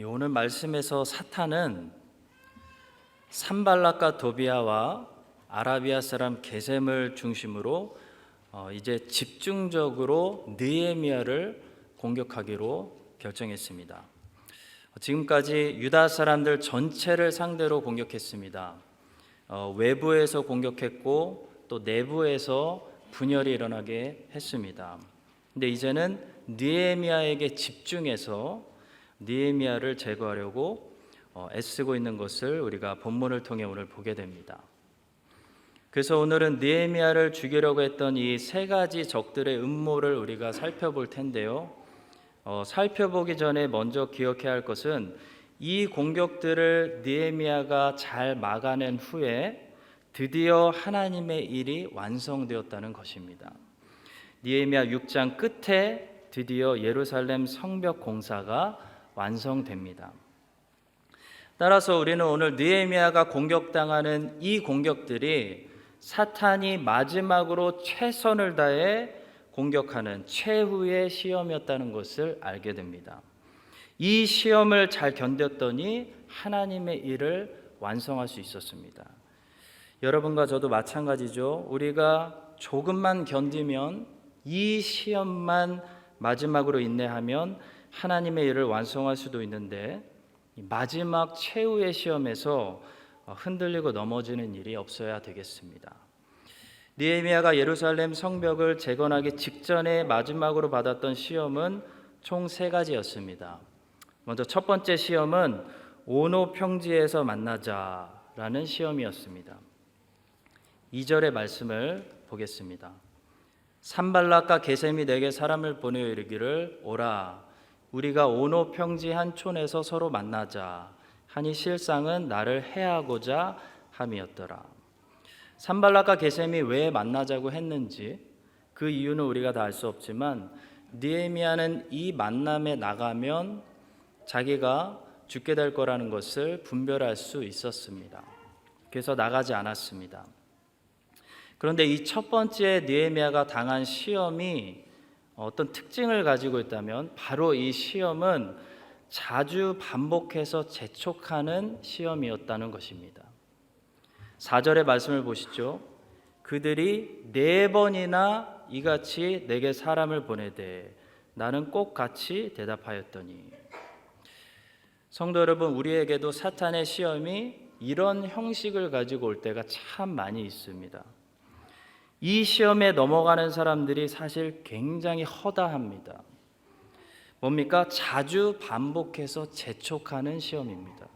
오늘 말씀에서 사탄은 산발락과 도비아와 아라비아 사람 게셈을 중심으로 이제 집중적으로 느헤미야를 공격하기로 결정했습니다. 지금까지 유다 사람들 전체를 상대로 공격했습니다. 외부에서 공격했고 또 내부에서 분열이 일어나게 했습니다. 근데 이제는 느헤미야에게 집중해서 느헤미야를 제거하려고 애쓰고 있는 것을 우리가 본문을 통해 오늘 보게 됩니다. 그래서 오늘은 느헤미야를 죽이려고 했던 이 세 가지 적들의 음모를 우리가 살펴볼 텐데요. 살펴보기 전에 먼저 기억해야 할 것은 이 공격들을 느헤미야가 잘 막아낸 후에 드디어 하나님의 일이 완성되었다는 것입니다. 느헤미야 6장 끝에 드디어 예루살렘 성벽 공사가 완성됩니다. 따라서 우리는 오늘 느헤미야가 공격당하는 이 공격들이 사탄이 마지막으로 최선을 다해 공격하는 최후의 시험이었다는 것을 알게 됩니다. 이 시험을 잘 견뎠더니 하나님의 일을 완성할 수 있었습니다. 여러분과 저도 마찬가지죠. 우리가 조금만 견디면, 이 시험만 마지막으로 인내하면 하나님의 일을 완성할 수도 있는데, 마지막 최후의 시험에서 흔들리고 넘어지는 일이 없어야 되겠습니다. 느헤미야가 예루살렘 성벽을 재건하기 직전에 마지막으로 받았던 시험은 총 세 가지였습니다. 먼저 첫 번째 시험은 오노 평지에서 만나자라는 시험이었습니다. 2절의 말씀을 보겠습니다. 산발락과 게셈이 내게 사람을 보내어 이르기를 오라 우리가 오노 평지 한 촌에서 서로 만나자 하니 실상은 나를 해하고자 함이었더라. 산발락과 게셈이 왜 만나자고 했는지 그 이유는 우리가 다 알 수 없지만 느헤미야는 이 만남에 나가면 자기가 죽게 될 거라는 것을 분별할 수 있었습니다. 그래서 나가지 않았습니다. 그런데 이 첫 번째 느헤미야가 당한 시험이 어떤 특징을 가지고 있다면 바로 이 시험은 자주 반복해서 재촉하는 시험이었다는 것입니다. 4절의 말씀을 보시죠. 그들이 4번이나 이같이 내게 사람을 보내되 나는 꼭 같이 대답하였더니. 성도 여러분, 우리에게도 사탄의 시험이 이런 형식을 가지고 올 때가 참 많이 있습니다. 이 시험에 넘어가는 사람들이 사실 굉장히 허다합니다. 뭡니까? 자주 반복해서 재촉하는 시험입니다.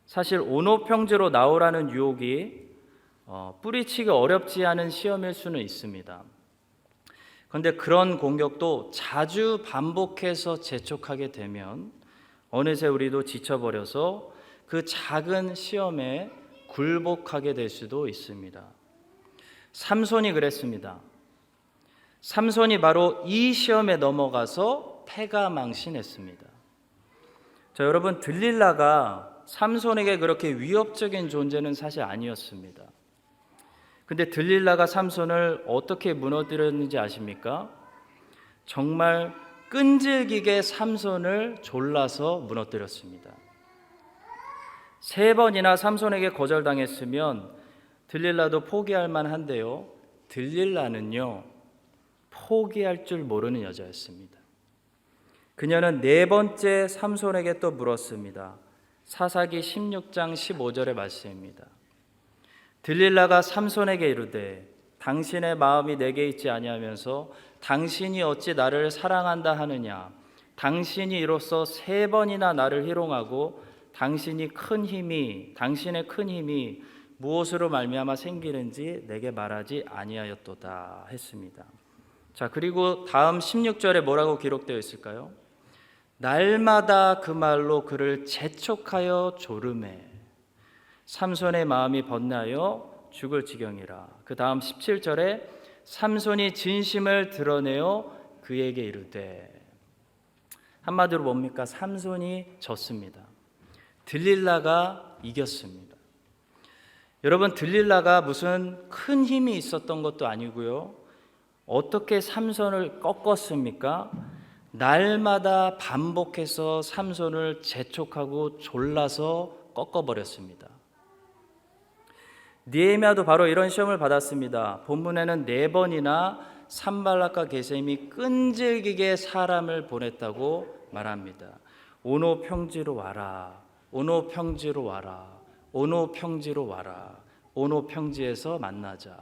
사실 오노평지로 나오라는 유혹이 뿌리치기 어렵지 않은 시험일 수는 있습니다. 그런데 그런 공격도 자주 반복해서 재촉하게 되면 어느새 우리도 지쳐버려서 그 작은 시험에 굴복하게 될 수도 있습니다. 삼손이 그랬습니다. 삼손이 바로 이 시험에 넘어가서 패가 망신했습니다. 자, 여러분, 들릴라가 삼손에게 그렇게 위협적인 존재는 사실 아니었습니다. 근데 들릴라가 삼손을 어떻게 무너뜨렸는지 아십니까? 정말 끈질기게 삼손을 졸라서 무너뜨렸습니다. 3번이나 삼손에게 거절당했으면 들릴라도 포기할 만한데요, 들릴라는요 포기할 줄 모르는 여자였습니다. 그녀는 4번째 삼손에게 또 물었습니다. 사사기 16장 15절의 말씀입니다. 들릴라가 삼손에게 이르되 당신의 마음이 내게 있지 아니하면서 당신이 어찌 나를 사랑한다 하느냐. 당신이 이로써 3번이나 나를 희롱하고 당신의 큰 힘이 무엇으로 말미암아 생기는지 내게 말하지 아니하였도다 했습니다. 자, 그리고 다음 16절에 뭐라고 기록되어 있을까요? 날마다 그 말로 그를 재촉하여 조르매 삼손의 마음이 번뇌하여 죽을 지경이라. 그 다음 17절에 삼손이 진심을 드러내어 그에게 이르되. 한마디로 뭡니까? 삼손이 졌습니다. 들릴라가 이겼습니다. 여러분, 들릴라가 무슨 큰 힘이 있었던 것도 아니고요. 어떻게 삼손을 꺾었습니까? 날마다 반복해서 삼손을 재촉하고 졸라서 꺾어버렸습니다. 느헤미야도 바로 이런 시험을 받았습니다. 본문에는 4번이나 산발락과 게셈이 끈질기게 사람을 보냈다고 말합니다. 오노 평지로 와라, 오노 평지로 와라, 오노 평지로 와라, 오노 평지에서 만나자.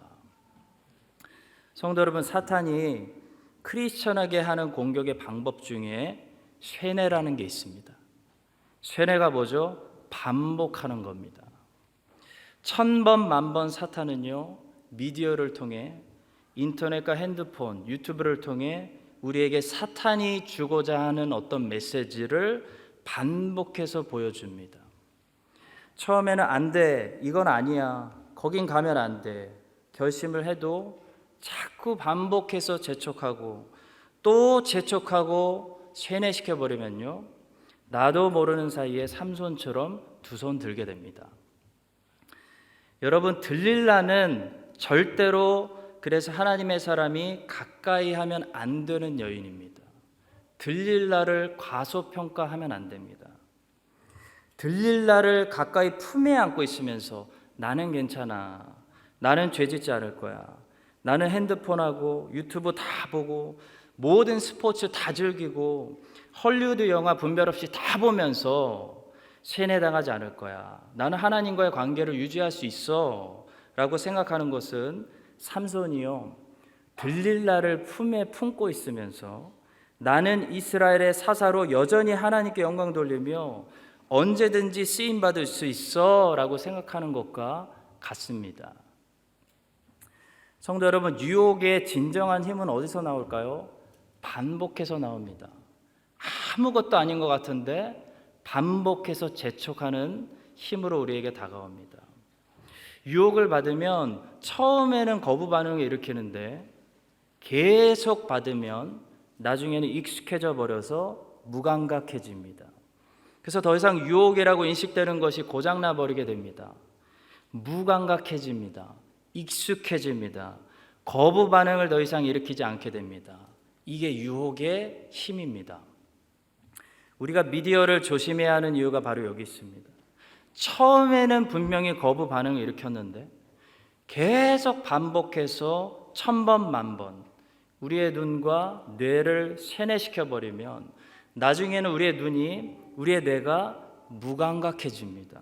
성도 여러분, 사탄이 크리스천에게 하는 공격의 방법 중에 쇠뇌라는 게 있습니다. 쇠뇌가 뭐죠? 반복하는 겁니다. 1000번 만번 사탄은요, 미디어를 통해, 인터넷과 핸드폰, 유튜브를 통해 우리에게 사탄이 주고자 하는 어떤 메시지를 반복해서 보여줍니다. 처음에는 안 돼, 이건 아니야, 거긴 가면 안 돼 결심을 해도 자꾸 반복해서 재촉하고 또 재촉하고 세뇌시켜버리면요, 나도 모르는 사이에 삼손처럼 두 손 들게 됩니다. 여러분, 들릴라는 절대로 그래서 하나님의 사람이 가까이 하면 안 되는 여인입니다. 들릴라를 과소평가하면 안 됩니다. 들릴라를 가까이 품에 안고 있으면서 나는 괜찮아, 나는 죄짓지 않을 거야, 나는 핸드폰하고 유튜브 다 보고 모든 스포츠 다 즐기고 헐리우드 영화 분별 없이 다 보면서 세뇌당하지 않을 거야, 나는 하나님과의 관계를 유지할 수 있어 라고 생각하는 것은 삼손이요, 들릴라를 품에 품고 있으면서 나는 이스라엘의 사사로 여전히 하나님께 영광 돌리며 언제든지 쓰임받을 수 있어 라고 생각하는 것과 같습니다. 성도 여러분, 유혹의 진정한 힘은 어디서 나올까요? 반복해서 나옵니다. 아무것도 아닌 것 같은데 반복해서 재촉하는 힘으로 우리에게 다가옵니다. 유혹을 받으면 처음에는 거부 반응을 일으키는데 계속 받으면 나중에는 익숙해져 버려서 무감각해집니다. 그래서 더 이상 유혹이라고 인식되는 것이 고장나 버리게 됩니다. 무감각해집니다. 익숙해집니다. 거부 반응을 더 이상 일으키지 않게 됩니다. 이게 유혹의 힘입니다. 우리가 미디어를 조심해야 하는 이유가 바로 여기 있습니다. 처음에는 분명히 거부 반응을 일으켰는데 계속 반복해서 1000번 만번 우리의 눈과 뇌를 세뇌시켜 버리면 나중에는 우리의 눈이, 우리의 뇌가 무감각해집니다.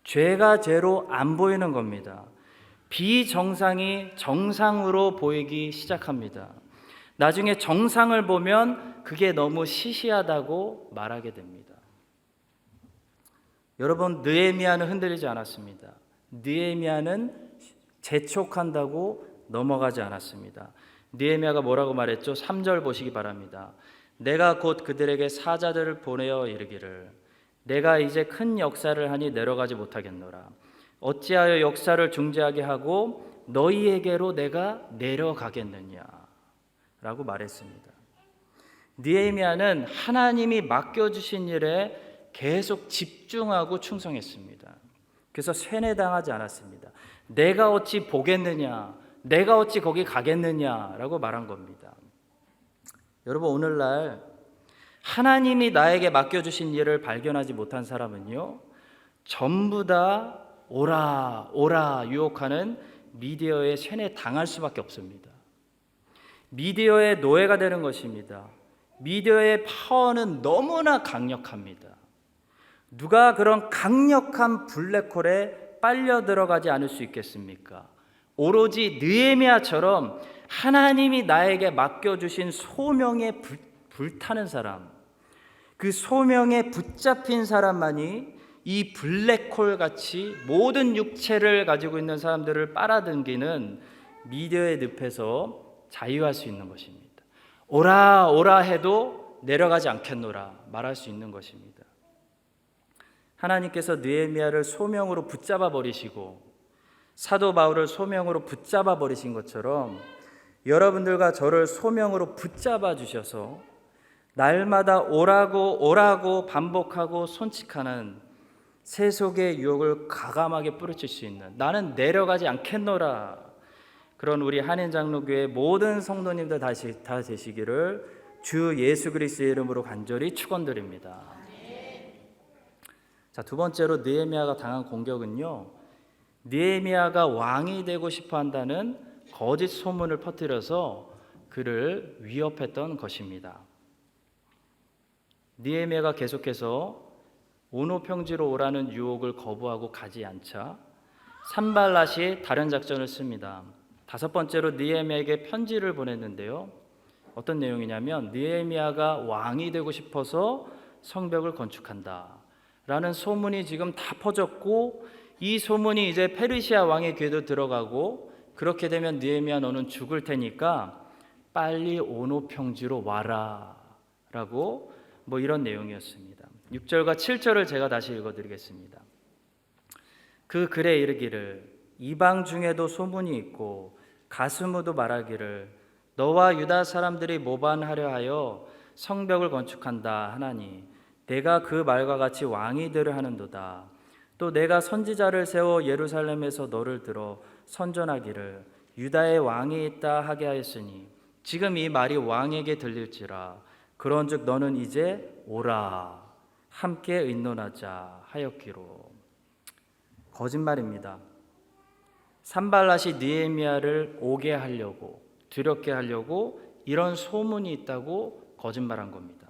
죄가 죄로 안 보이는 겁니다. 비정상이 정상으로 보이기 시작합니다. 나중에 정상을 보면 그게 너무 시시하다고 말하게 됩니다. 여러분, 느헤미야는 흔들리지 않았습니다. 느헤미야는 재촉한다고 넘어가지 않았습니다. 느헤미야가 뭐라고 말했죠? 3절 보시기 바랍니다. 내가 곧 그들에게 사자들을 보내어 이르기를 내가 이제 큰 역사를 하니 내려가지 못하겠노라. 어찌하여 역사를 중지하게 하고 너희에게로 내가 내려가겠느냐 라고 말했습니다. 느헤미야는 하나님이 맡겨주신 일에 계속 집중하고 충성했습니다. 그래서 세뇌당하지 않았습니다. 내가 어찌 보겠느냐, 내가 어찌 거기 가겠느냐라고 말한 겁니다. 여러분, 오늘날 하나님이 나에게 맡겨주신 일을 발견하지 못한 사람은요, 전부 다 오라 오라 유혹하는 미디어에 세뇌당할 수밖에 없습니다. 미디어의 노예가 되는 것입니다. 미디어의 파워는 너무나 강력합니다. 누가 그런 강력한 블랙홀에 빨려 들어가지 않을 수 있겠습니까? 오로지 느헤미야처럼 하나님이 나에게 맡겨주신 소명에 불타는 사람, 그 소명에 붙잡힌 사람만이 이 블랙홀 같이 모든 육체를 가지고 있는 사람들을 빨아당기는 미디어의 늪에서 자유할 수 있는 것입니다. 오라 오라 해도 내려가지 않겠노라 말할 수 있는 것입니다. 하나님께서 느헤미야를 소명으로 붙잡아 버리시고 사도 바울을 소명으로 붙잡아 버리신 것처럼 여러분들과 저를 소명으로 붙잡아 주셔서 날마다 오라고 오라고 반복하고 손칙하는 세속의 유혹을 과감하게 뿌리칠 수 있는, 나는 내려가지 않겠노라, 그런 우리 한인장로교회 모든 성도님들 다 되시기를 주 예수 그리스도의 이름으로 간절히 축원드립니다. 자, 두 번째로 느헤미야가 당한 공격은요, 느헤미야가 왕이 되고 싶어 한다는 거짓 소문을 퍼뜨려서 그를 위협했던 것입니다. 느헤미야가 계속해서 오노 평지로 오라는 유혹을 거부하고 가지 않자 산발랏이 다른 작전을 씁니다. 다섯 번째로 느헤미야에게 편지를 보냈는데요, 어떤 내용이냐면 느헤미야가 왕이 되고 싶어서 성벽을 건축한다 라는 소문이 지금 다 퍼졌고, 이 소문이 이제 페르시아 왕의 귀에도 들어가고, 그렇게 되면 느헤미야 너는 죽을 테니까 빨리 오노 평지로 와라 라고 이런 내용이었습니다. 6절과 7절을 제가 다시 읽어드리겠습니다. 그 글에 이르기를 이방 중에도 소문이 있고 가스무도 말하기를 너와 유다 사람들이 모반하려 하여 성벽을 건축한다 하나니 내가 그 말과 같이 왕이 되려 하는도다. 또 내가 선지자를 세워 예루살렘에서 너를 들어 선전하기를 유다의 왕이 있다 하게 하였으니 지금 이 말이 왕에게 들릴지라. 그런즉 너는 이제 오라 함께 의논하자 하였기로. 거짓말입니다. 산발랏이 느헤미야를 오게 하려고, 두렵게 하려고 이런 소문이 있다고 거짓말한 겁니다.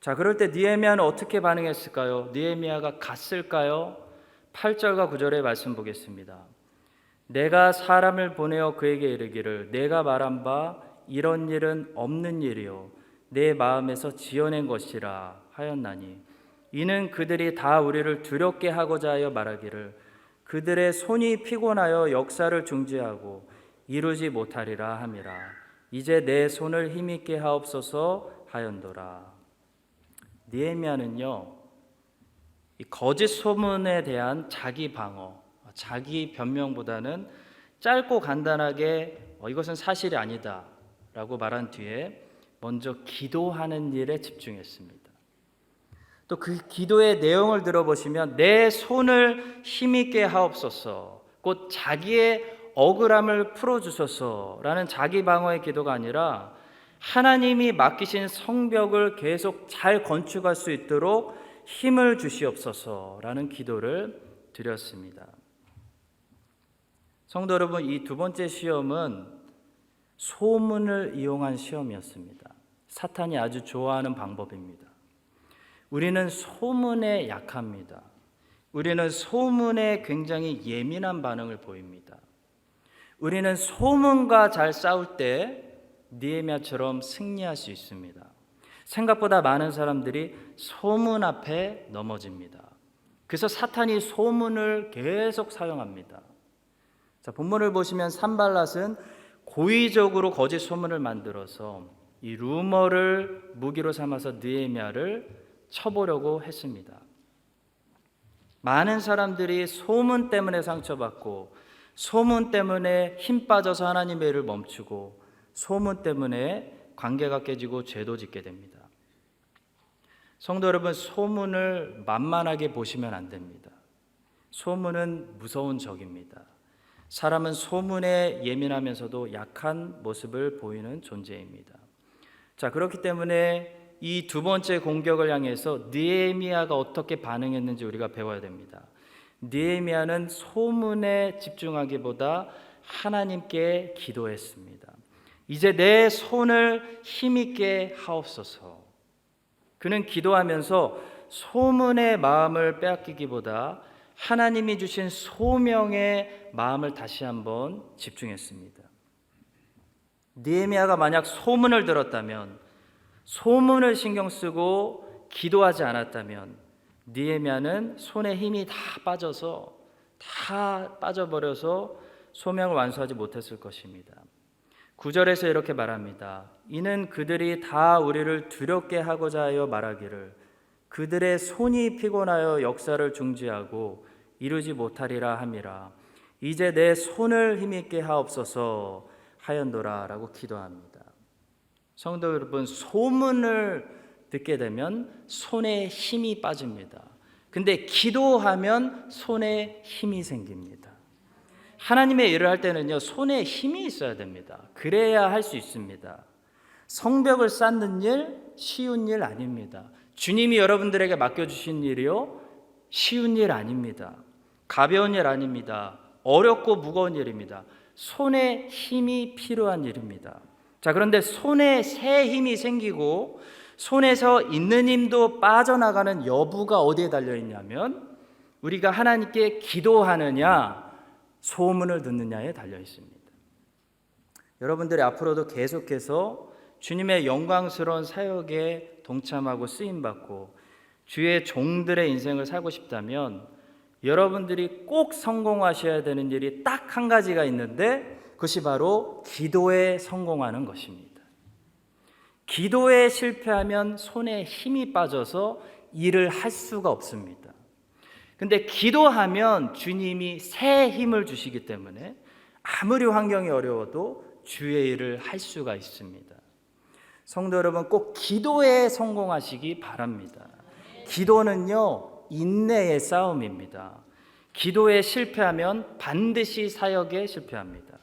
자, 그럴 때 느헤미야는 어떻게 반응했을까요? 느헤미야가 갔을까요? 8절과 9절의 말씀 보겠습니다. 내가 사람을 보내어 그에게 이르기를 내가 말한 바 이런 일은 없는 일이요 내 마음에서 지어낸 것이라 하였나니 이는 그들이 다 우리를 두렵게 하고자 하여 말하기를 그들의 손이 피곤하여 역사를 중지하고 이루지 못하리라 함이라. 이제 내 손을 힘있게 하옵소서 하였노라. 느헤미야는요, 이 거짓 소문에 대한 자기 방어, 자기 변명보다는 짧고 간단하게 이것은 사실이 아니다 라고 말한 뒤에 먼저 기도하는 일에 집중했습니다. 또 그 기도의 내용을 들어보시면 내 손을 힘있게 하옵소서, 곧 자기의 억울함을 풀어주소서라는 자기 방어의 기도가 아니라 하나님이 맡기신 성벽을 계속 잘 건축할 수 있도록 힘을 주시옵소서라는 기도를 드렸습니다. 성도 여러분, 이 두 번째 시험은 소문을 이용한 시험이었습니다. 사탄이 아주 좋아하는 방법입니다. 우리는 소문에 약합니다. 우리는 소문에 굉장히 예민한 반응을 보입니다. 우리는 소문과 잘 싸울 때 느헤미야처럼 승리할 수 있습니다. 생각보다 많은 사람들이 소문 앞에 넘어집니다. 그래서 사탄이 소문을 계속 사용합니다. 자, 본문을 보시면 산발랏은 고의적으로 거짓 소문을 만들어서 이 루머를 무기로 삼아서 느헤미야를 쳐보려고 했습니다. 많은 사람들이 소문 때문에 상처받고 소문 때문에 힘 빠져서 하나님의 일을 멈추고 소문 때문에 관계가 깨지고 죄도 짓게 됩니다. 성도 여러분, 소문을 만만하게 보시면 안 됩니다. 소문은 무서운 적입니다. 사람은 소문에 예민하면서도 약한 모습을 보이는 존재입니다. 자, 그렇기 때문에 이 두 번째 공격을 향해서 느헤미야가 어떻게 반응했는지 우리가 배워야 됩니다. 느헤미야는 소문에 집중하기보다 하나님께 기도했습니다. 이제 내 손을 힘있게 하옵소서. 그는 기도하면서 소문의 마음을 빼앗기기보다 하나님이 주신 소명의 마음을 다시 한번 집중했습니다. 느헤미야가 만약 소문을 들었다면, 소문을 신경 쓰고 기도하지 않았다면 느헤미야는 손에 힘이 다 빠져버려서 소명을 완수하지 못했을 것입니다. 9절에서 이렇게 말합니다. 이는 그들이 다 우리를 두렵게 하고자 하여 말하기를 그들의 손이 피곤하여 역사를 중지하고 이루지 못하리라 함이라. 이제 내 손을 힘있게 하옵소서 하였노라 라고 기도합니다. 성도 여러분, 소문을 듣게 되면 손에 힘이 빠집니다. 근데 기도하면 손에 힘이 생깁니다. 하나님의 일을 할 때는요, 손에 힘이 있어야 됩니다. 그래야 할 수 있습니다. 성벽을 쌓는 일 쉬운 일 아닙니다. 주님이 여러분들에게 맡겨주신 일이요 쉬운 일 아닙니다. 가벼운 일 아닙니다. 어렵고 무거운 일입니다. 손에 힘이 필요한 일입니다. 자, 그런데 손에 새 힘이 생기고 손에서 있는 힘도 빠져나가는 여부가 어디에 달려 있냐면 우리가 하나님께 기도하느냐 소문을 듣느냐에 달려 있습니다. 여러분들이 앞으로도 계속해서 주님의 영광스러운 사역에 동참하고 쓰임받고 주의 종들의 인생을 살고 싶다면 여러분들이 꼭 성공하셔야 되는 일이 딱 한 가지가 있는데 그것이 바로 기도에 성공하는 것입니다. 기도에 실패하면 손에 힘이 빠져서 일을 할 수가 없습니다. 근데 기도하면 주님이 새 힘을 주시기 때문에 아무리 환경이 어려워도 주의 일을 할 수가 있습니다. 성도 여러분, 꼭 기도에 성공하시기 바랍니다. 기도는요, 인내의 싸움입니다. 기도에 실패하면 반드시 사역에 실패합니다.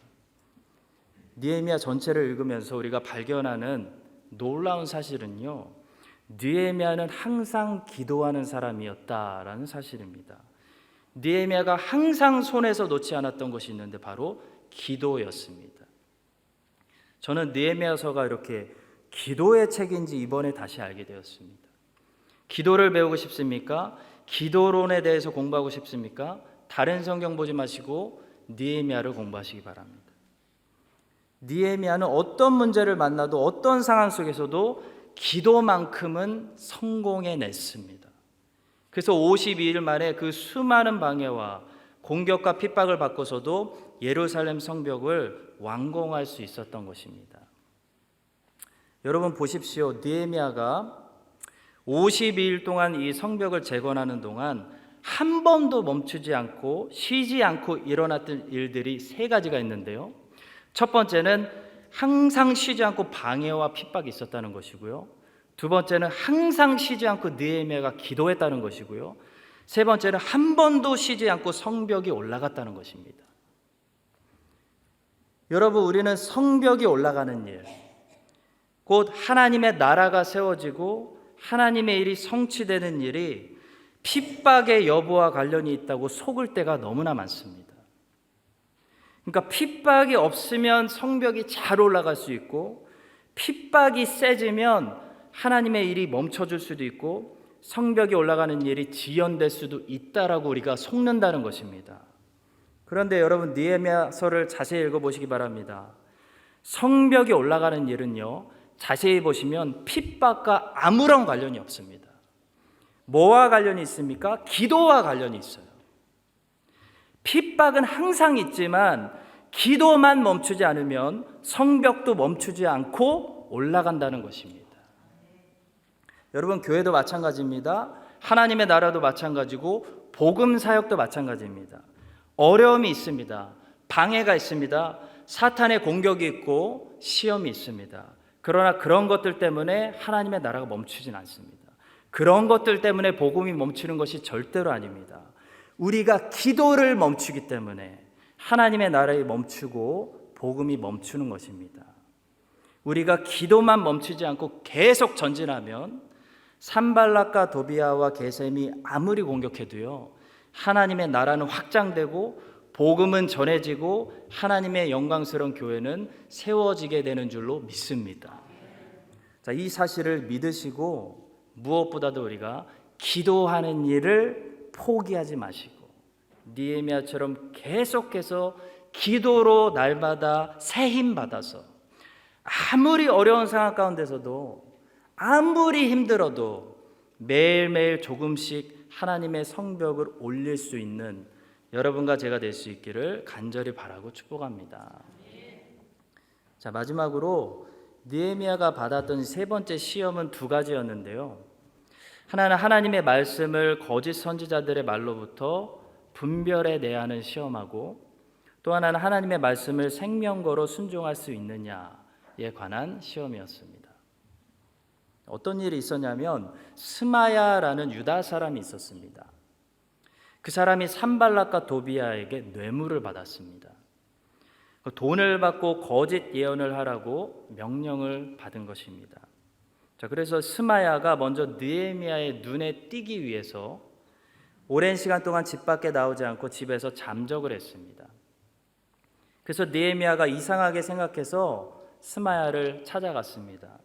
느헤미야 전체를 읽으면서 우리가 발견하는 놀라운 사실은요, 느헤미야는 항상 기도하는 사람이었다라는 사실입니다. 느헤미야가 항상 손에서 놓지 않았던 것이 있는데 바로 기도였습니다. 저는 느헤미야서가 이렇게 기도의 책인지 이번에 다시 알게 되었습니다. 기도를 배우고 싶습니까? 기도론에 대해서 공부하고 싶습니까? 다른 성경 보지 마시고 느헤미야를 공부하시기 바랍니다. 느헤미야는 어떤 문제를 만나도 어떤 상황 속에서도 기도만큼은 성공해냈습니다. 그래서 52일 만에 그 수많은 방해와 공격과 핍박을 받고서도 예루살렘 성벽을 완공할 수 있었던 것입니다. 여러분 보십시오. 느헤미야가 52일 동안 이 성벽을 재건하는 동안 한 번도 멈추지 않고 쉬지 않고 일어났던 일들이 세 가지가 있는데요. 첫 번째는 항상 쉬지 않고 방해와 핍박이 있었다는 것이고요. 두 번째는 항상 쉬지 않고 느헤미야가 기도했다는 것이고요. 세 번째는 한 번도 쉬지 않고 성벽이 올라갔다는 것입니다. 여러분, 우리는 성벽이 올라가는 일, 곧 하나님의 나라가 세워지고 하나님의 일이 성취되는 일이 핍박의 여부와 관련이 있다고 속을 때가 너무나 많습니다. 그러니까 핍박이 없으면 성벽이 잘 올라갈 수 있고 핍박이 세지면 하나님의 일이 멈춰질 수도 있고 성벽이 올라가는 일이 지연될 수도 있다라고 우리가 속는다는 것입니다. 그런데 여러분 느헤미야서를 자세히 읽어보시기 바랍니다. 성벽이 올라가는 일은요, 자세히 보시면 핍박과 아무런 관련이 없습니다. 뭐와 관련이 있습니까? 기도와 관련이 있어요. 핍박은 항상 있지만 기도만 멈추지 않으면 성벽도 멈추지 않고 올라간다는 것입니다. 여러분, 교회도 마찬가지입니다. 하나님의 나라도 마찬가지고 복음 사역도 마찬가지입니다. 어려움이 있습니다. 방해가 있습니다. 사탄의 공격이 있고 시험이 있습니다. 그러나 그런 것들 때문에 하나님의 나라가 멈추진 않습니다. 그런 것들 때문에 복음이 멈추는 것이 절대로 아닙니다. 우리가 기도를 멈추기 때문에 하나님의 나라에 멈추고 복음이 멈추는 것입니다. 우리가 기도만 멈추지 않고 계속 전진하면 산발락과 도비아와 게셈이 아무리 공격해도요, 하나님의 나라는 확장되고 복음은 전해지고 하나님의 영광스러운 교회는 세워지게 되는 줄로 믿습니다. 자, 이 사실을 믿으시고 무엇보다도 우리가 기도하는 일을 포기하지 마시고 느헤미야처럼 계속해서 기도로 날마다 새 힘 받아서 아무리 어려운 상황 가운데서도 아무리 힘들어도 매일매일 조금씩 하나님의 성벽을 올릴 수 있는 여러분과 제가 될 수 있기를 간절히 바라고 축복합니다. 자, 마지막으로 느헤미야가 받았던 세 번째 시험은 두 가지였는데요. 하나는 하나님의 말씀을 거짓 선지자들의 말로부터 분별해내야 하는 시험하고, 또 하나는 하나님의 말씀을 생명거로 순종할 수 있느냐에 관한 시험이었습니다. 어떤 일이 있었냐면 스마야라는 유다 사람이 있었습니다. 그 사람이 산발락과 도비아에게 뇌물을 받았습니다. 돈을 받고 거짓 예언을 하라고 명령을 받은 것입니다. 자, 그래서 스마야가 먼저 느헤미야의 눈에 띄기 위해서 오랜 시간 동안 집 밖에 나오지 않고 집에서 잠적을 했습니다. 그래서 느헤미야가 이상하게 생각해서 스마야를 찾아갔습니다.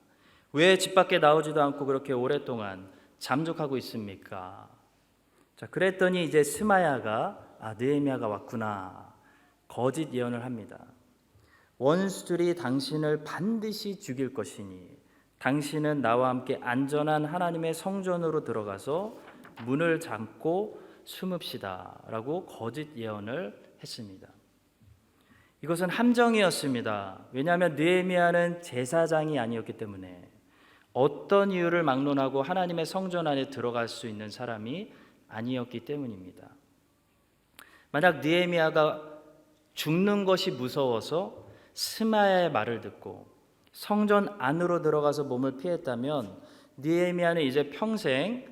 왜 집 밖에 나오지도 않고 그렇게 오랫동안 잠적하고 있습니까? 자, 그랬더니 이제 스마야가 느헤미야가 왔구나. 거짓 예언을 합니다. 원수들이 당신을 반드시 죽일 것이니 당신은 나와 함께 안전한 하나님의 성전으로 들어가서 문을 잠고 숨읍시다 라고 거짓 예언을 했습니다. 이것은 함정이었습니다. 왜냐하면 느헤미야는 제사장이 아니었기 때문에 어떤 이유를 막론하고 하나님의 성전 안에 들어갈 수 있는 사람이 아니었기 때문입니다. 만약 느헤미야가 죽는 것이 무서워서 스마야의 말을 듣고 성전 안으로 들어가서 몸을 피했다면 느헤미야는 이제 평생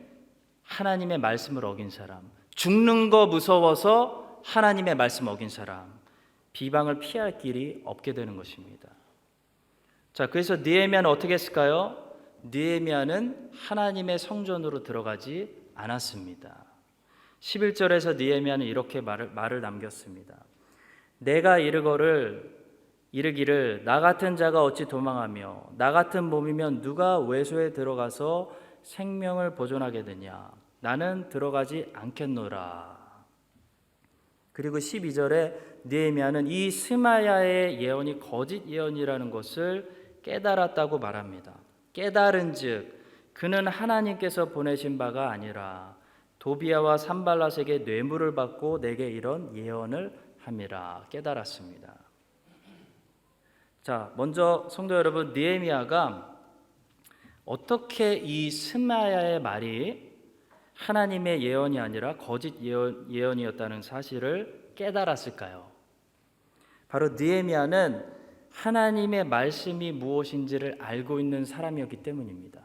하나님의 말씀을 어긴 사람, 죽는 거 무서워서 하나님의 말씀 어긴 사람, 비방을 피할 길이 없게 되는 것입니다. 자, 그래서 느헤미야는 어떻게 했을까요? 느헤미야는 하나님의 성전으로 들어가지 않았습니다. 11절에서 느헤미야는 이렇게 말을 남겼습니다. 내가 이르기를 나 같은 자가 어찌 도망하며 나 같은 몸이면 누가 외소에 들어가서 생명을 보존하겠느냐. 나는 들어가지 않겠노라. 그리고 12절에 느헤미야는 이 스마야의 예언이 거짓 예언이라는 것을 깨달았다고 말합니다. 깨달은즉 그는 하나님께서 보내신 바가 아니라 도비야와 산발랏에게 뇌물을 받고 내게 이런 예언을 함이라. 깨달았습니다. 자, 먼저 성도 여러분, 느헤미야가 어떻게 이 스마야의 말이 하나님의 예언이 아니라 거짓 예언이었다는 사실을 깨달았을까요? 바로 느헤미야는 하나님의 말씀이 무엇인지를 알고 있는 사람이었기 때문입니다.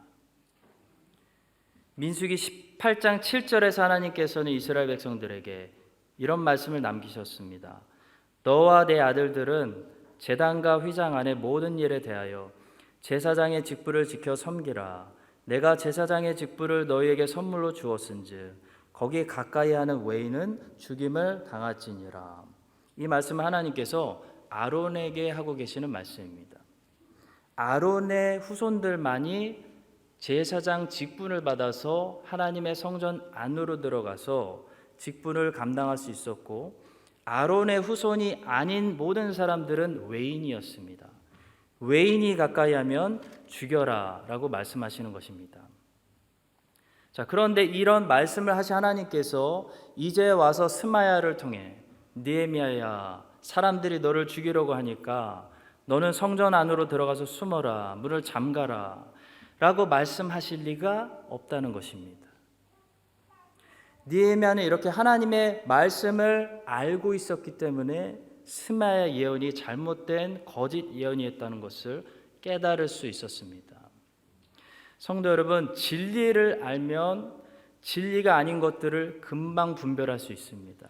민수기 18장 7절에서 하나님께서는 이스라엘 백성들에게 이런 말씀을 남기셨습니다. 너와 내 아들들은 제단과 휘장 안의 모든 일에 대하여 제사장의 직분을 지켜 섬기라. 내가 제사장의 직분을 너희에게 선물로 주었은즉 거기 가까이 하는 외인은 죽임을 당할지니라. 이 말씀은 하나님께서 아론에게 하고 계시는 말씀입니다. 아론의 후손들만이 제사장 직분을 받아서 하나님의 성전 안으로 들어가서 직분을 감당할 수 있었고, 아론의 후손이 아닌 모든 사람들은 외인이었습니다. 외인이 가까이 하면 죽여라 라고 말씀하시는 것입니다. 자, 그런데 이런 말씀을 하신 하나님께서 이제 와서 스마야를 통해 느헤미야야, 사람들이 너를 죽이려고 하니까 너는 성전 안으로 들어가서 숨어라, 문을 잠가라 라고 말씀하실 리가 없다는 것입니다. 느헤미야는 이렇게 하나님의 말씀을 알고 있었기 때문에 스마야 예언이 잘못된 거짓 예언이었다는 것을 깨달을 수 있었습니다. 성도 여러분, 진리를 알면 진리가 아닌 것들을 금방 분별할 수 있습니다.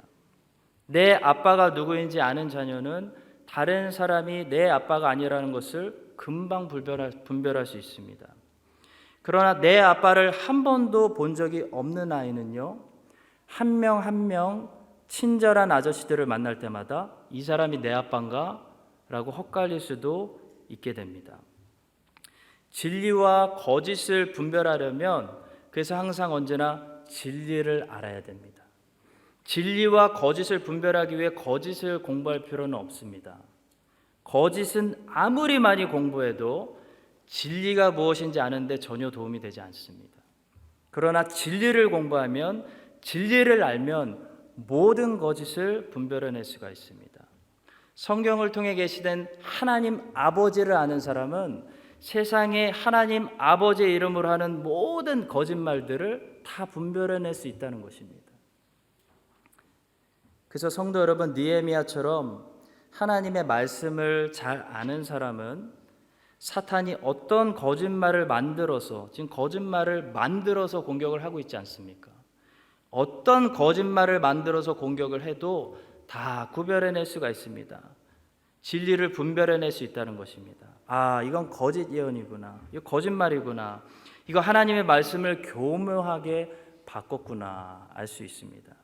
내 아빠가 누구인지 아는 자녀는 다른 사람이 내 아빠가 아니라는 것을 금방 분별할 수 있습니다. 그러나 내 아빠를 한 번도 본 적이 없는 아이는요, 한 명 한 명 친절한 아저씨들을 만날 때마다 이 사람이 내 아빠인가? 라고 헛갈릴 수도 있게 됩니다. 진리와 거짓을 분별하려면 그래서 항상 언제나 진리를 알아야 됩니다. 진리와 거짓을 분별하기 위해 거짓을 공부할 필요는 없습니다. 거짓은 아무리 많이 공부해도 진리가 무엇인지 아는데 전혀 도움이 되지 않습니다. 그러나 진리를 공부하면, 진리를 알면 모든 거짓을 분별해낼 수가 있습니다. 성경을 통해 계시된 하나님 아버지를 아는 사람은 세상에 하나님 아버지의 이름으로 하는 모든 거짓말들을 다 분별해낼 수 있다는 것입니다. 그래서 성도 여러분, 느헤미야처럼 하나님의 말씀을 잘 아는 사람은 사탄이 어떤 거짓말을 만들어서, 지금 거짓말을 만들어서 공격을 하고 있지 않습니까? 어떤 거짓말을 만들어서 공격을 해도 다 구별해낼 수가 있습니다. 진리를 분별해낼 수 있다는 것입니다. 아, 이건 거짓 예언이구나. 이거 거짓말이구나. 이거 하나님의 말씀을 교묘하게 바꿨구나 알 수 있습니다.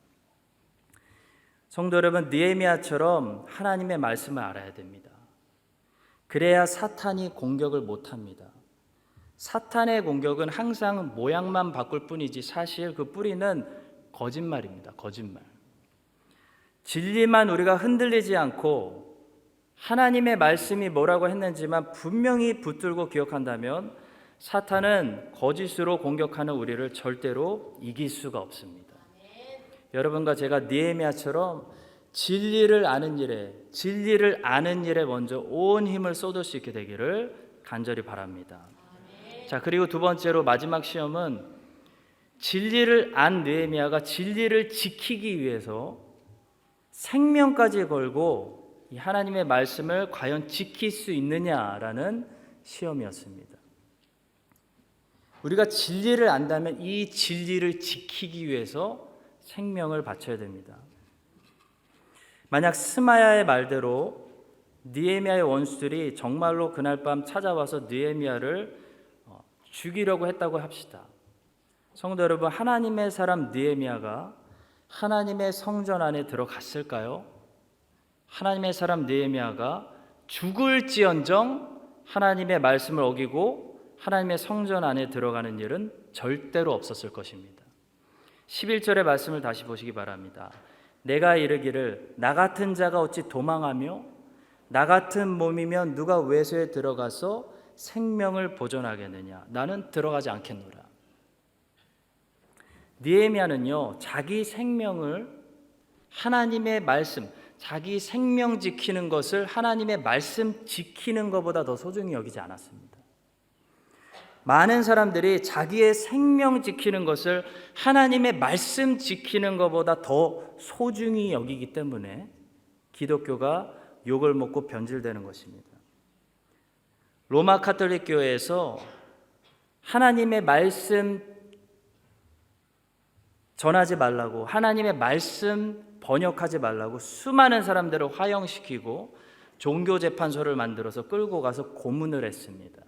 성도 여러분, 느헤미야처럼 하나님의 말씀을 알아야 됩니다. 그래야 사탄이 공격을 못합니다. 사탄의 공격은 항상 모양만 바꿀 뿐이지 사실 그 뿌리는 거짓말입니다. 거짓말. 진리만 우리가 흔들리지 않고 하나님의 말씀이 뭐라고 했는지만 분명히 붙들고 기억한다면 사탄은 거짓으로 공격하는 우리를 절대로 이길 수가 없습니다. 여러분과 제가 느헤미야처럼 진리를 아는 일에 먼저 온 힘을 쏟을 수 있게 되기를 간절히 바랍니다. 자, 그리고 두 번째로 마지막 시험은 진리를 안 느헤미야가 진리를 지키기 위해서 생명까지 걸고 이 하나님의 말씀을 과연 지킬 수 있느냐라는 시험이었습니다. 우리가 진리를 안다면 이 진리를 지키기 위해서 생명을 바쳐야 됩니다. 만약 스마야의 말대로 느헤미야의 원수들이 정말로 그날 밤 찾아와서 느헤미야를 죽이려고 했다고 합시다. 성도 여러분, 하나님의 사람 느헤미야가 하나님의 성전 안에 들어갔을까요? 하나님의 사람 느헤미야가 죽을지언정 하나님의 말씀을 어기고 하나님의 성전 안에 들어가는 일은 절대로 없었을 것입니다. 11절의 말씀을 다시 보시기 바랍니다. 내가 이르기를 나 같은 자가 어찌 도망하며 나 같은 몸이면 누가 외소에 들어가서 생명을 보존하겠느냐. 나는 들어가지 않겠노라. 느헤미야는요, 자기 생명을 하나님의 말씀, 자기 생명 지키는 것을 하나님의 말씀 지키는 것보다 더 소중히 여기지 않았습니다. 많은 사람들이 자기의 생명 지키는 것을 하나님의 말씀 지키는 것보다 더 소중히 여기기 때문에 기독교가 욕을 먹고 변질되는 것입니다. 로마 카톨릭 교회에서 하나님의 말씀 전하지 말라고, 하나님의 말씀 번역하지 말라고 수많은 사람들을 화형시키고 종교재판소를 만들어서 끌고 가서 고문을 했습니다.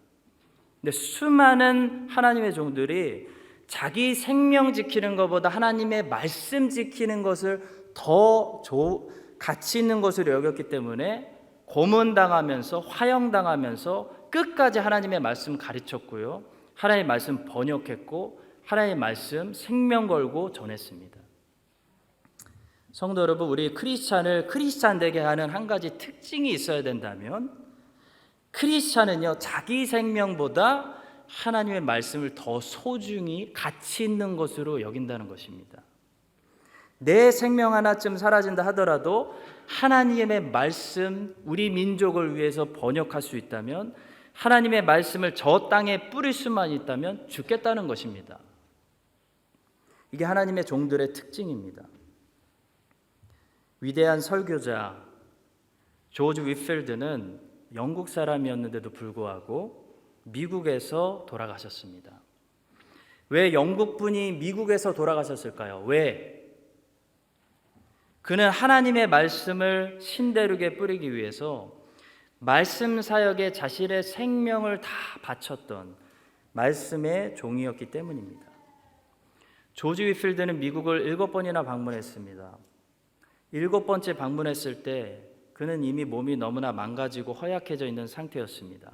근데 수많은 하나님의 종들이 자기 생명 지키는 것보다 하나님의 말씀 지키는 것을 더 가치 있는 것으로 여겼기 때문에 고문당하면서 화형당하면서 끝까지 하나님의 말씀 가르쳤고요, 하나님의 말씀 번역했고 하나님의 말씀 생명 걸고 전했습니다. 성도 여러분, 우리 크리스찬을 크리스찬 되게 하는 한 가지 특징이 있어야 된다면 크리스찬은요, 자기 생명보다 하나님의 말씀을 더 소중히 가치 있는 것으로 여긴다는 것입니다. 내 생명 하나쯤 사라진다 하더라도 하나님의 말씀, 우리 민족을 위해서 번역할 수 있다면, 하나님의 말씀을 저 땅에 뿌릴 수만 있다면 죽겠다는 것입니다. 이게 하나님의 종들의 특징입니다. 위대한 설교자 조지 윗필드는 영국 사람이었는데도 불구하고 미국에서 돌아가셨습니다. 왜 영국분이 미국에서 돌아가셨을까요? 왜? 그는 하나님의 말씀을 신대륙에 뿌리기 위해서 말씀 사역에 자신의 생명을 다 바쳤던 말씀의 종이었기 때문입니다. 조지 윗필드는 미국을 7번이나 방문했습니다. 7번째 방문했을 때 그는 이미 몸이 너무나 망가지고 허약해져 있는 상태였습니다.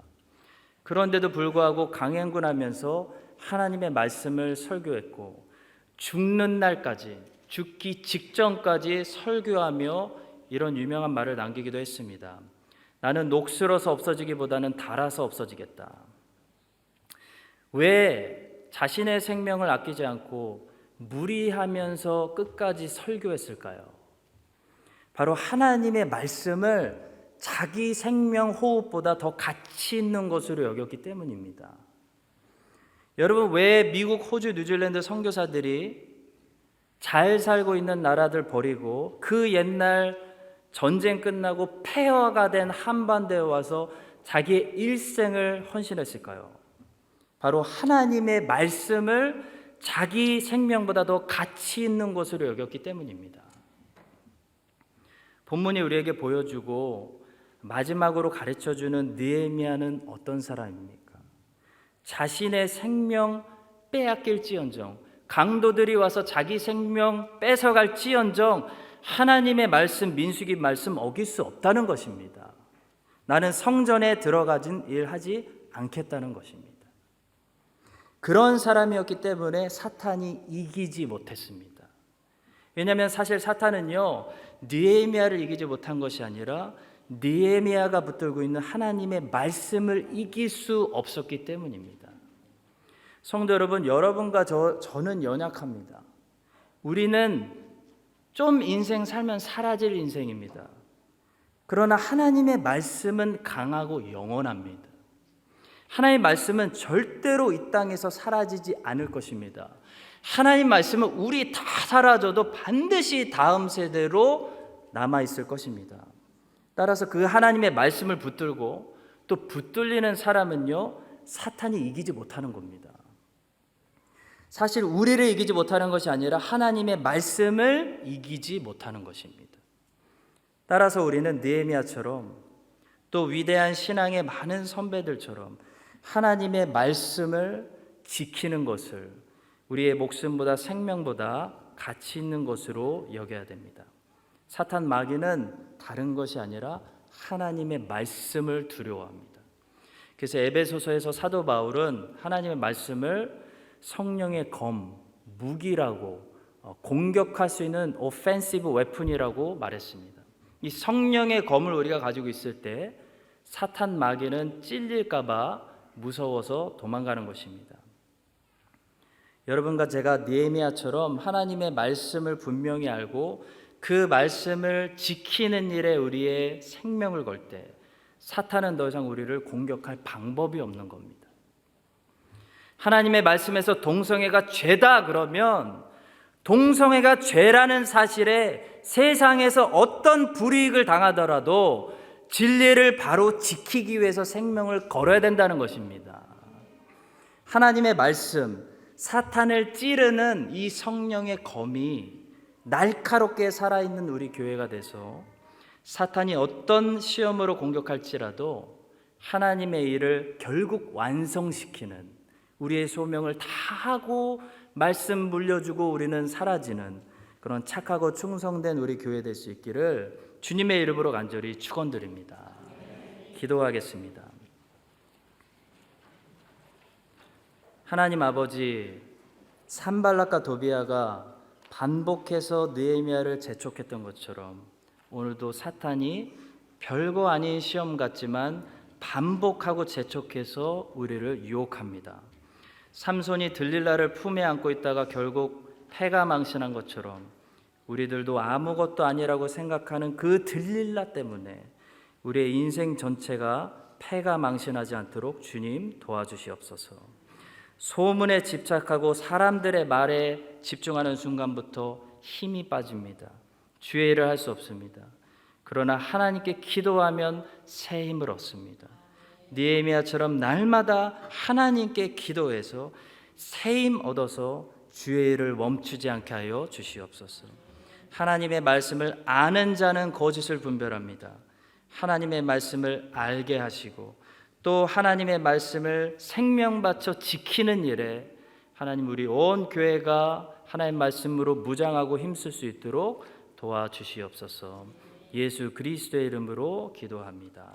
그런데도 불구하고 강행군하면서 하나님의 말씀을 설교했고 죽는 날까지, 죽기 직전까지 설교하며 이런 유명한 말을 남기기도 했습니다. 나는 녹슬어서 없어지기보다는 닳아서 없어지겠다. 왜 자신의 생명을 아끼지 않고 무리하면서 끝까지 설교했을까요? 바로 하나님의 말씀을 자기 생명 호흡보다 더 가치 있는 것으로 여겼기 때문입니다. 여러분, 왜 미국, 호주, 뉴질랜드 선교사들이 잘 살고 있는 나라들 버리고 그 옛날 전쟁 끝나고 폐허가 된 한반도에 와서 자기의 일생을 헌신했을까요? 바로 하나님의 말씀을 자기 생명보다 더 가치 있는 것으로 여겼기 때문입니다. 본문이 우리에게 보여주고 마지막으로 가르쳐주는 느헤미야는 어떤 사람입니까? 자신의 생명 빼앗길지언정, 강도들이 와서 자기 생명 뺏어갈지언정 하나님의 말씀, 민수기 말씀 어길 수 없다는 것입니다. 나는 성전에 들어가진 일하지 않겠다는 것입니다. 그런 사람이었기 때문에 사탄이 이기지 못했습니다. 왜냐하면 사실 사탄은요, 느헤미야를 이기지 못한 것이 아니라 느헤미야가 붙들고 있는 하나님의 말씀을 이길 수 없었기 때문입니다. 성도 여러분, 여러분과 저는 연약합니다. 우리는 좀 인생 살면 사라질 인생입니다. 그러나 하나님의 말씀은 강하고 영원합니다. 하나님의 말씀은 절대로 이 땅에서 사라지지 않을 것입니다. 하나님 말씀은 우리 다 사라져도 반드시 다음 세대로 남아있을 것입니다. 따라서 그 하나님의 말씀을 붙들고 또 붙들리는 사람은요, 사탄이 이기지 못하는 겁니다. 사실 우리를 이기지 못하는 것이 아니라 하나님의 말씀을 이기지 못하는 것입니다. 따라서 우리는 느헤미야처럼 또 위대한 신앙의 많은 선배들처럼 하나님의 말씀을 지키는 것을 우리의 목숨보다 생명보다 가치 있는 것으로 여겨야 됩니다. 사탄 마귀는 다른 것이 아니라 하나님의 말씀을 두려워합니다. 그래서 에베소서에서 사도 바울은 하나님의 말씀을 성령의 검, 무기라고 공격할 수 있는 오펜시브 웨폰이라고 말했습니다. 이 성령의 검을 우리가 가지고 있을 때 사탄 마귀는 찔릴까 봐 무서워서 도망가는 것입니다. 여러분과 제가 느헤미야처럼 하나님의 말씀을 분명히 알고 그 말씀을 지키는 일에 우리의 생명을 걸 때 사탄은 더 이상 우리를 공격할 방법이 없는 겁니다. 하나님의 말씀에서 동성애가 죄다 그러면 동성애가 죄라는 사실에 세상에서 어떤 불이익을 당하더라도 진리를 바로 지키기 위해서 생명을 걸어야 된다는 것입니다. 하나님의 말씀, 사탄을 찌르는 이 성령의 검이 날카롭게 살아있는 우리 교회가 돼서 사탄이 어떤 시험으로 공격할지라도 하나님의 일을 결국 완성시키는 우리의 소명을 다 하고 말씀 물려주고 우리는 사라지는 그런 착하고 충성된 우리 교회 될 수 있기를 주님의 이름으로 간절히 축원드립니다. 기도하겠습니다. 하나님 아버지, 산발락과 도비아가 반복해서 느헤미야를 재촉했던 것처럼 오늘도 사탄이 별거 아닌 시험 같지만 반복하고 재촉해서 우리를 유혹합니다. 삼손이 들릴라를 품에 안고 있다가 결국 패가 망신한 것처럼 우리들도 아무것도 아니라고 생각하는 그 들릴라 때문에 우리의 인생 전체가 패가 망신하지 않도록 주님 도와주시옵소서. 소문에 집착하고 사람들의 말에 집중하는 순간부터 힘이 빠집니다. 주의 일을 할 수 없습니다. 그러나 하나님께 기도하면 새 힘을 얻습니다. 느헤미야처럼 날마다 하나님께 기도해서 새 힘 얻어서 주의 일을 멈추지 않게 하여 주시옵소서. 하나님의 말씀을 아는 자는 거짓을 분별합니다. 하나님의 말씀을 알게 하시고 또 하나님의 말씀을 생명 바쳐 지키는 일에 하나님 우리 온 교회가 하나님의 말씀으로 무장하고 힘쓸 수 있도록 도와주시옵소서. 예수 그리스도의 이름으로 기도합니다.